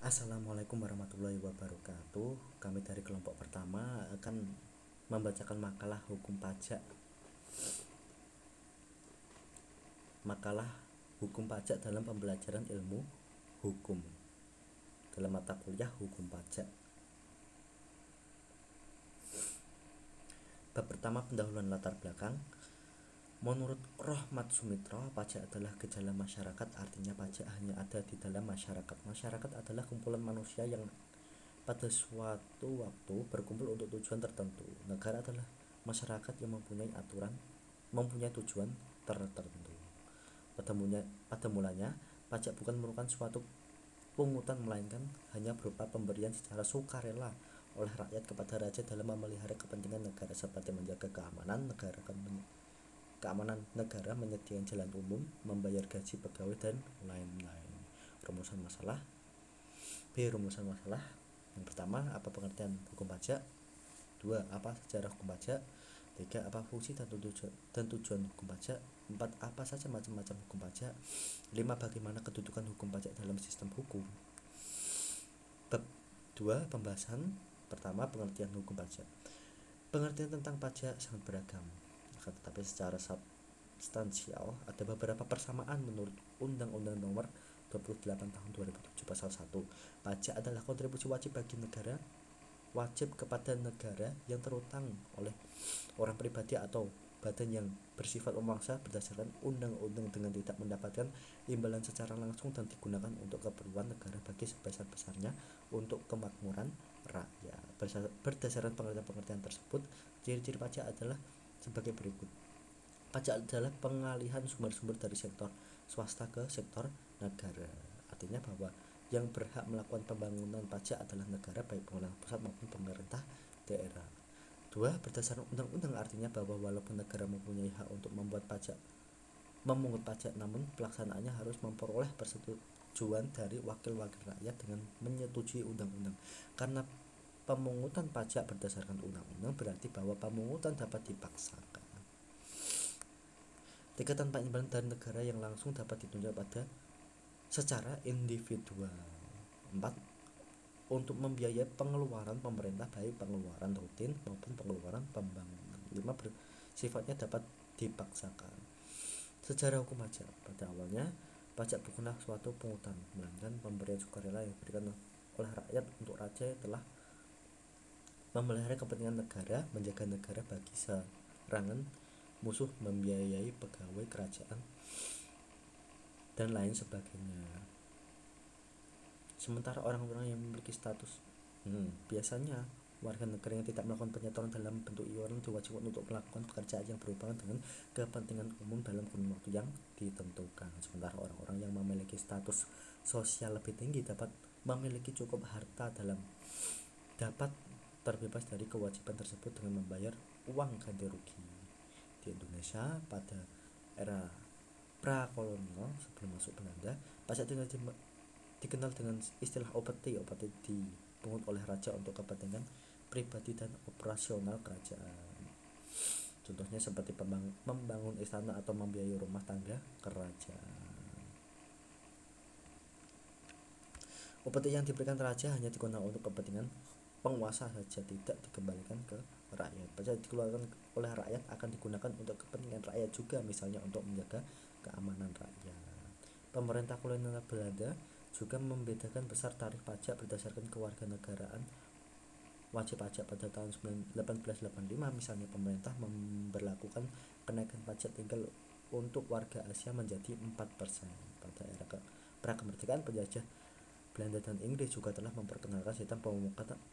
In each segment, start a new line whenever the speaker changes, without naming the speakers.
Assalamualaikum warahmatullahi wabarakatuh. Kami dari kelompok pertama akan membacakan makalah hukum pajak. Makalah hukum pajak dalam pembelajaran ilmu hukum dalam mata kuliah hukum pajak. Bab pertama, pendahuluan latar belakang. Menurut Rohmat Sumitra, pajak adalah gejala masyarakat, artinya pajak hanya ada di dalam masyarakat. Masyarakat adalah kumpulan manusia yang pada suatu waktu berkumpul untuk tujuan tertentu. Negara adalah masyarakat yang mempunyai tujuan tertentu. Pada mulanya, pajak bukan merupakan suatu pungutan, melainkan hanya berupa pemberian secara sukarela oleh rakyat kepada raja dalam memelihara kepentingan negara seperti menjaga keamanan negara, menyediakan jalan umum, membayar gaji pegawai, dan lain-lain. Rumusan masalah. Yang pertama, apa pengertian hukum pajak? 2. Apa sejarah hukum pajak? 3. Apa fungsi dan tujuan hukum pajak? 4. Apa saja macam-macam hukum pajak? 5. Bagaimana kedudukan hukum pajak dalam sistem hukum? Bab 2. Pembahasan. Pertama, pengertian hukum pajak. Pengertian tentang pajak sangat beragam, tetapi secara substansial ada beberapa persamaan menurut Undang-Undang Nomor 28 Tahun 2007 Pasal 1. Pajak adalah kontribusi wajib kepada negara yang terutang oleh orang pribadi atau badan yang bersifat memaksa berdasarkan undang-undang dengan tidak mendapatkan imbalan secara langsung dan digunakan untuk keperluan negara bagi sebesar-besarnya untuk kemakmuran rakyat. Berdasarkan pengertian tersebut, ciri-ciri pajak adalah sebagai berikut. Pajak adalah pengalihan sumber-sumber dari sektor swasta ke sektor negara. Artinya bahwa yang berhak melakukan pembangunan pajak adalah negara, baik pemerintah pusat maupun pemerintah daerah. 2. Berdasarkan undang-undang, artinya bahwa walaupun negara mempunyai hak untuk memungut pajak, namun pelaksanaannya harus memperoleh persetujuan dari wakil-wakil rakyat dengan menyetujui undang-undang. Karena pemungutan pajak berdasarkan undang-undang berarti bahwa pemungutan dapat dipaksakan. 3. Tanpa imbalan dari negara yang langsung dapat ditunjuk pada secara individual. 4. Untuk membiayai pengeluaran pemerintah, baik pengeluaran rutin maupun pengeluaran pembangunan. 5. Sifatnya dapat dipaksakan. Sejarah hukum pajak. Pada awalnya, pajak bukanlah suatu pungutan, melainkan pemberian sukarela yang diberikan oleh rakyat untuk raja yang telah memelihara kepentingan negara, menjaga negara bagi serangan musuh, membiayai pegawai kerajaan, dan lain sebagainya. Sementara orang-orang yang memiliki status biasanya warga negara yang tidak melakukan penyetoran dalam bentuk iuran diwajibkan untuk melakukan pekerjaan yang berhubungan dengan kepentingan umum dalam kurun waktu yang ditentukan. Sementara orang-orang yang memiliki status sosial lebih tinggi dapat memiliki cukup harta dapat terbebas dari kewajiban tersebut dengan membayar uang ganti rugi. Di Indonesia pada era prakolonial sebelum masuk Belanda, pajak dikenal dengan istilah opeti. Opeti dipungut oleh raja untuk kepentingan pribadi dan operasional kerajaan. Contohnya seperti membangun istana atau membiayai rumah tangga kerajaan. Opeti yang diberikan raja hanya digunakan untuk kepentingan penguasa saja, tidak dikembalikan ke rakyat. Pajak dikeluarkan oleh rakyat akan digunakan untuk kepentingan rakyat juga, misalnya untuk menjaga keamanan rakyat. Pemerintah kolonial Belanda juga membedakan besar tarif pajak berdasarkan kewarganegaraan wajib pajak. Pada tahun 1885 misalnya, pemerintah memberlakukan kenaikan pajak tinggal untuk warga Asia menjadi 4%. Pada era prakemerdekaan, penjajah Belanda dan Inggris juga telah memperkenalkan sistem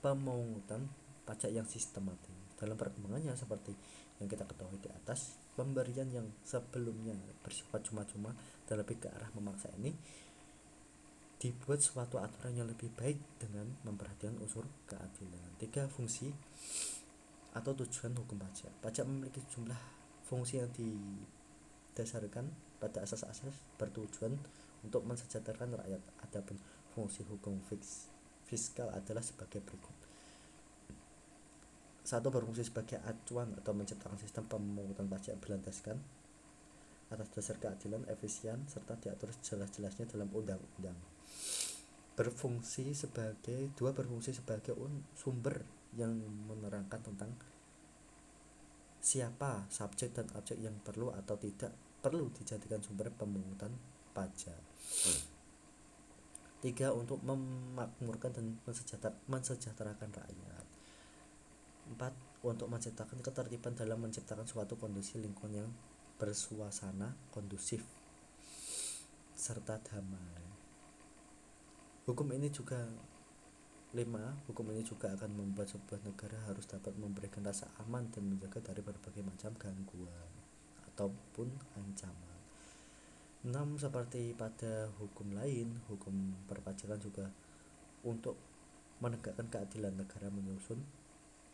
pemungutan pajak yang sistematis. Dalam perkembangannya seperti yang kita ketahui di atas, pemberian yang sebelumnya bersifat cuma-cuma dan lebih ke arah memaksa ini dibuat suatu aturan yang lebih baik dengan memperhatikan unsur keadilan. 3. Fungsi atau tujuan hukum pajak. Pajak memiliki jumlah fungsi yang didasarkan pada asas-asas bertujuan untuk mensejahterakan rakyat. Adapun fungsi hukum fiskal adalah sebagai berikut. 1. Berfungsi sebagai acuan atau menciptakan sistem pemungutan pajak berlandaskan atas dasar keadilan, efisien, serta diatur jelas-jelasnya dalam undang-undang. berfungsi sebagai sumber yang menerangkan tentang siapa subjek dan objek yang perlu atau tidak perlu dijadikan sumber pemungutan pajak. 3. Untuk memakmurkan dan mensejahterakan rakyat. 4. Untuk menciptakan ketertiban dalam menciptakan suatu kondisi lingkungan yang bersuasana kondusif serta damai. Hukum ini juga akan membuat sebuah negara harus dapat memberikan rasa aman dan menjaga dari berbagai macam gangguan ataupun ancaman. 6. Seperti pada hukum lain, hukum perpajakan juga untuk menegakkan keadilan negara menyusun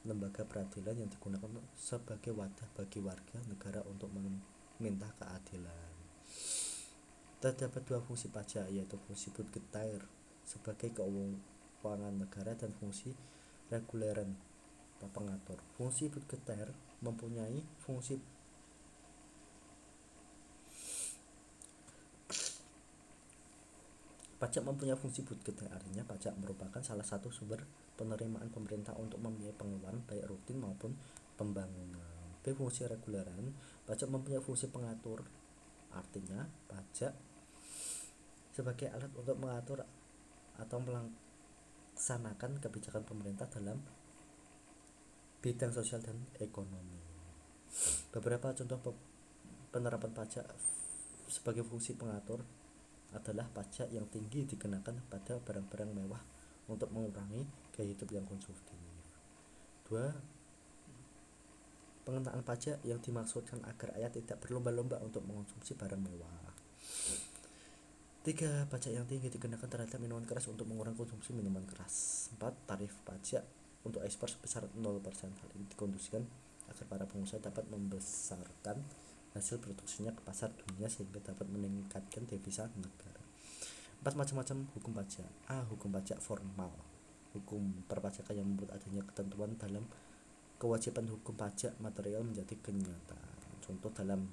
lembaga peradilan yang digunakan sebagai wadah bagi warga negara untuk meminta keadilan. Terdapat 2 fungsi pajak, yaitu fungsi budgetaire sebagai keuangan negara dan fungsi reguleran pengatur. Fungsi budgetaire mempunyai fungsi Pajak mempunyai fungsi budgetaire, artinya pajak merupakan salah satu sumber penerimaan pemerintah untuk membiayai pengeluaran baik rutin maupun pembangunan. B. Fungsi reguleran. Pajak mempunyai fungsi pengatur, artinya pajak sebagai alat untuk mengatur atau melaksanakan kebijakan pemerintah dalam bidang sosial dan ekonomi. Beberapa contoh penerapan pajak sebagai fungsi pengatur adalah pajak yang tinggi dikenakan pada barang-barang mewah untuk mengurangi gaya hidup yang konsumtif. 2. Pengenaan pajak yang dimaksudkan agar rakyat tidak berlomba-lomba untuk mengonsumsi barang mewah. 3. Pajak yang tinggi dikenakan terhadap minuman keras untuk mengurangi konsumsi minuman keras. 4. Tarif pajak untuk ekspor sebesar 0%. Hal ini dikondisikan agar para pengusaha dapat membesarkan hasil produksinya ke pasar dunia sehingga dapat meningkatkan devisa negara. 4. Macam-macam hukum pajak. A. Hukum pajak formal. Hukum perpajakan yang membuat adanya ketentuan dalam kewajiban hukum pajak material menjadi kenyataan. Contoh dalam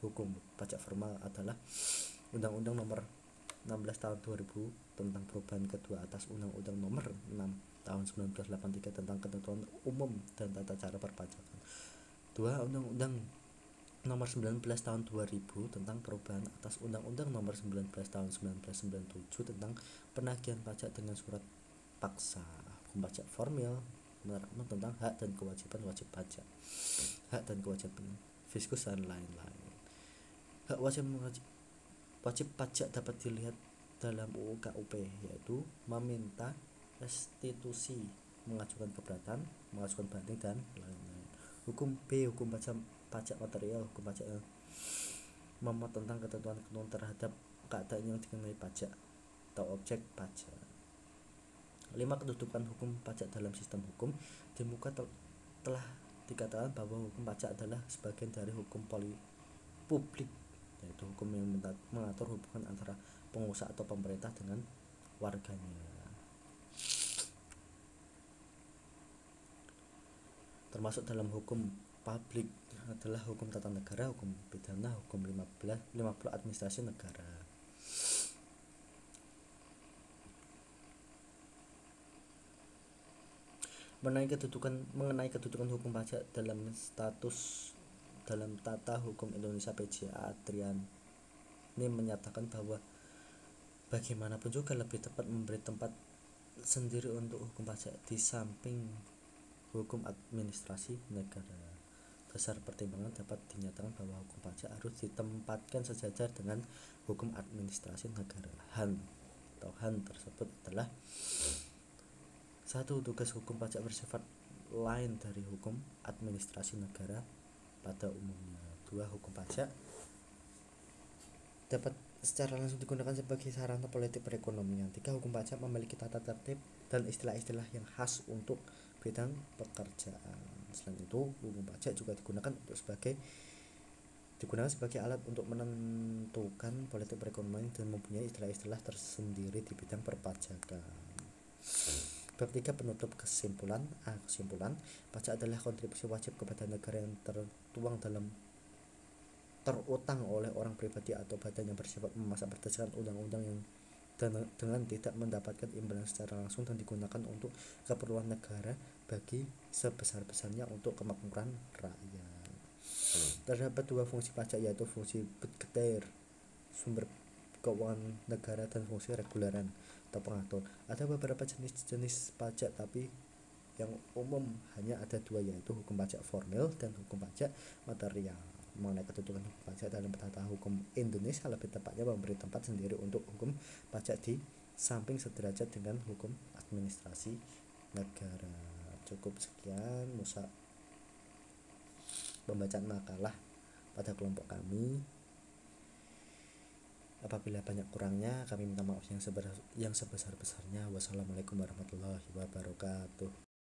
hukum pajak formal adalah Undang-Undang Nomor 16 Tahun 2000 tentang perubahan kedua atas Undang-Undang Nomor 6 Tahun 1983 tentang ketentuan umum dan tata cara perpajakan. 2. Undang-Undang Nomor 19 Tahun 2000 tentang perubahan atas Undang-Undang Nomor 19 Tahun 1997 tentang penagihan pajak dengan surat paksa. Hukum pajak formal menerangkan tentang hak dan kewajiban wajib pajak, hak dan kewajiban fiskus dan lain-lain. Hak wajib pajak dapat dilihat dalam UU KUP, yaitu meminta restitusi, mengajukan keberatan, mengajukan banding dan lain-lain. Hukum B. Hukum pajak material. Hukum pajak yang memuat tentang ketentuan terhadap keadaan yang dikenai pajak atau objek pajak. 5. Kedudukan hukum pajak dalam sistem hukum. Di muka telah dikatakan bahwa hukum pajak adalah sebagian dari hukum publik, yaitu hukum yang mengatur hubungan antara pengusaha atau pemerintah dengan warganya. Termasuk dalam hukum publik adalah hukum tata negara, hukum pidana, hukum 50 administrasi negara. Mengenai kedudukan hukum pajak dalam tata hukum Indonesia, PJ Adrian ini menyatakan bahwa bagaimanapun juga lebih tepat memberi tempat sendiri untuk hukum pajak di samping hukum administrasi negara. Dasar pertimbangan dapat dinyatakan bahwa hukum pajak harus ditempatkan sejajar dengan hukum administrasi negara. Han tersebut adalah: 1. Tugas hukum pajak bersifat lain dari hukum administrasi negara pada umumnya. 2. Hukum pajak dapat secara langsung digunakan sebagai sarana politik perekonomian. 3. Hukum pajak memiliki tata tertib dan istilah-istilah yang khas untuk bidang pekerjaan. Selain itu, hukum pajak juga digunakan sebagai alat untuk menentukan politik perekonomian dan mempunyai istilah-istilah tersendiri di bidang perpajakan. Bab 3. Penutup kesimpulan. Kesimpulan, pajak adalah kontribusi wajib kepada negara yang terutang oleh orang pribadi atau badan yang bersifat memasak berdasarkan undang-undang yang dengan tidak mendapatkan imbalan secara langsung dan digunakan untuk keperluan negara bagi sebesar-besarnya untuk kemakmuran rakyat. Terdapat dua fungsi pajak, yaitu fungsi budgeter, sumber keuangan negara, dan fungsi reguleran atau pengatur. Ada beberapa jenis-jenis pajak, tapi yang umum hanya ada dua, yaitu hukum pajak formil dan hukum pajak material. Mengenai kedudukan hukum pajak dalam tata hukum Indonesia, lebih tepatnya memberi tempat sendiri untuk hukum pajak di samping sederajat dengan hukum administrasi negara. Cukup sekian Musa pembacaan makalah pada kelompok kami. Apabila banyak kurangnya, kami minta maaf yang sebesar-besarnya. Wassalamualaikum warahmatullahi wabarakatuh.